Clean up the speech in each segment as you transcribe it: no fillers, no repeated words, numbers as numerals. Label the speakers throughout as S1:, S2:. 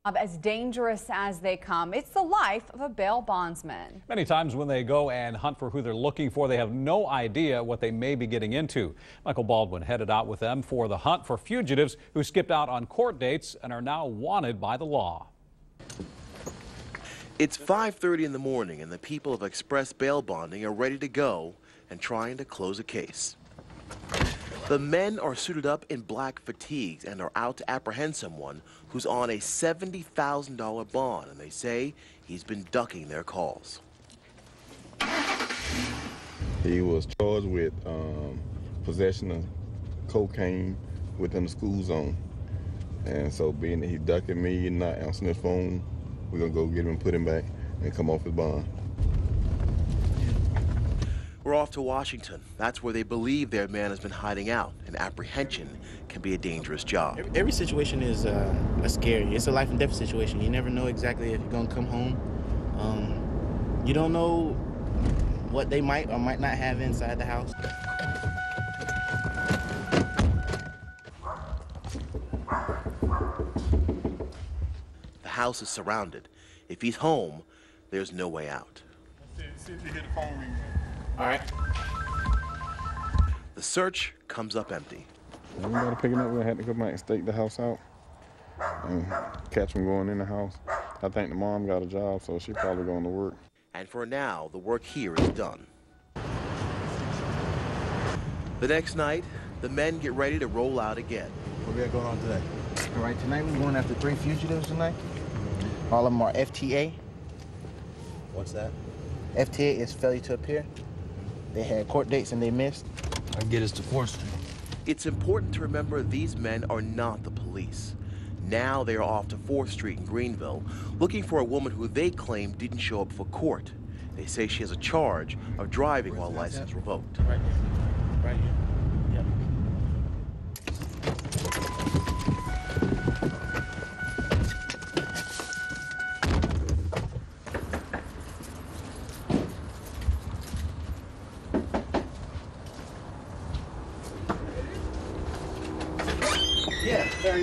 S1: As dangerous as they come. It's the life of a bail bondsman.
S2: Many times when they go and hunt for who they're looking for, they have no idea what they may be getting into. Michael Baldwin headed out with them for the hunt for fugitives who skipped out on court dates and are now wanted by the law.
S3: It's 5:30 in the morning and the people of Express Bail Bonding are ready to go and trying to close a case. The men are suited up in black fatigues and are out to apprehend someone who's on a $70,000 bond, and they say he's been ducking their calls.
S4: He was charged with possession of cocaine within the school zone. And so being that he ducking me and not answering his phone, we're gonna go get him and put him back and come off his bond.
S3: We're off to Washington. That's where they believe their man has been hiding out, and apprehension can be a dangerous job.
S5: Every situation is scary. It's a life and death situation. You never know exactly if you're gonna come home. You don't know what they might or might not have inside the house.
S3: The house is surrounded. If he's home, there's no way out.
S6: See if you hear the phone ring.
S5: All right.
S3: The search comes up empty.
S4: Everybody picking up, we had to go back and stake the house out and catch him going in the house. I think the mom got a job, so she's probably going to work.
S3: And for now, the work here is done. The next night, the men get ready to roll out again.
S5: What we got going on today? All right, tonight we're going after 3 fugitives tonight. All of them are FTA.
S3: What's that?
S5: FTA is failure to appear. They had court dates and they missed.
S7: I get us to 4th Street.
S3: It's important to remember these men are not the police. Now they are off to 4th Street in Greenville, looking for a woman who they claim didn't show up for court. They say she has a charge of driving while license revoked.
S5: Right here. Right here. Yep.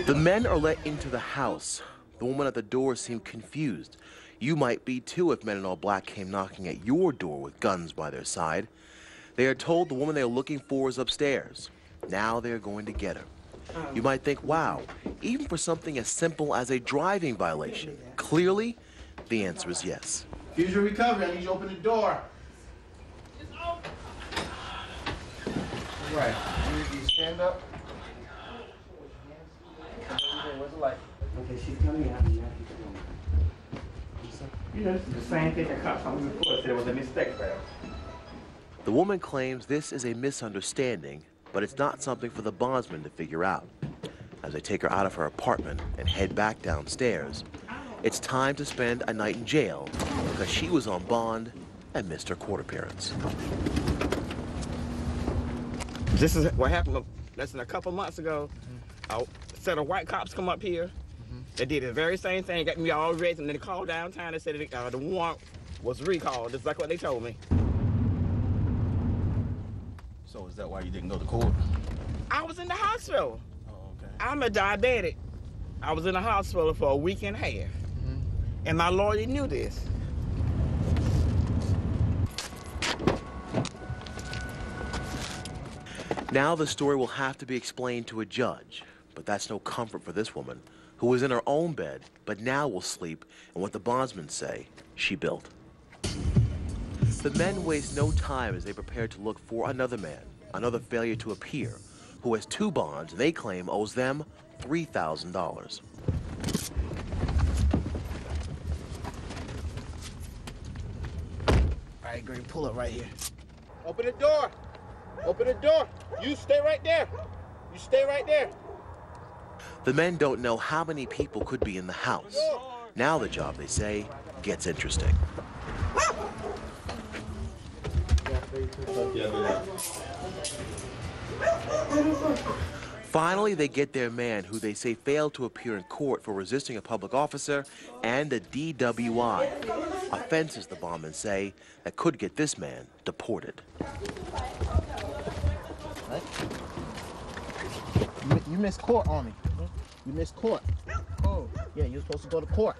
S3: The men are let into the house. The woman at the door seemed confused. You might be too if men in all black came knocking at your door with guns by their side. They are told the woman they are looking for is upstairs. Now they are going to get her. You might think, wow, even for something as simple as a driving violation. Clearly, the answer is yes.
S5: Here's your recovery. I need you to open the door. All right. You need to stand up. What's it like?
S8: Okay, she's coming out. You know, this is the same thing that cops on the report said it was a mistake, bro.
S3: The woman claims this is a misunderstanding, but it's not something for the bondsman to figure out. As they take her out of her apartment and head back downstairs, it's time to spend a night in jail because she was on bond and missed her court appearance.
S9: This is what happened less than a couple months ago. A set of white cops come up here. They did the very same thing, got me all ready, and then they called downtown and said the warrant was recalled. That's like what they told me.
S5: So is that why you didn't go to court?
S9: I was in the hospital.
S5: Oh, okay.
S9: I'm a diabetic. I was in the hospital for a week and a half. And my lawyer knew this.
S3: Now the story will have to be explained to a judge, but that's no comfort for this woman, who was in her own bed, but now will sleep in what the bondsmen say she built. The men waste no time as they prepare to look for another man, another failure to appear, who has 2 bonds and they claim owes them $3,000.
S5: All right, Greg, pull up right here. Open the door. Open the door. You stay right there. You stay right there.
S3: The men don't know how many people could be in the house. Now the job, they say, gets interesting. Finally, they get their man, who they say failed to appear in court for resisting a public officer and a DWI. Offenses, the bondmen say, that could get this man deported.
S5: You missed court on me. You missed court. Yeah, you're supposed to go to court.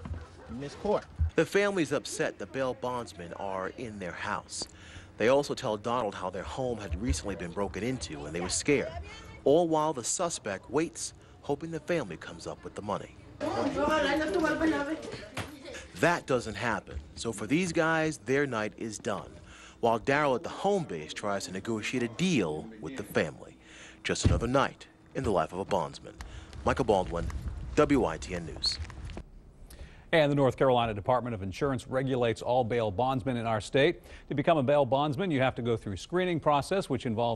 S5: You missed court.
S3: The family's upset the bail bondsmen are in their house. They also tell Donald how their home had recently been broken into and they were scared, all while the suspect waits, hoping the family comes up with the money. That doesn't happen, so for these guys, their night is done, while Daryl at the home base tries to negotiate a deal with the family. Just another night in the life of a bondsman. Michael Baldwin, WITN News.
S2: And the North Carolina Department of Insurance regulates all bail bondsmen in our state. To become a bail bondsman, you have to go through a screening process, which involves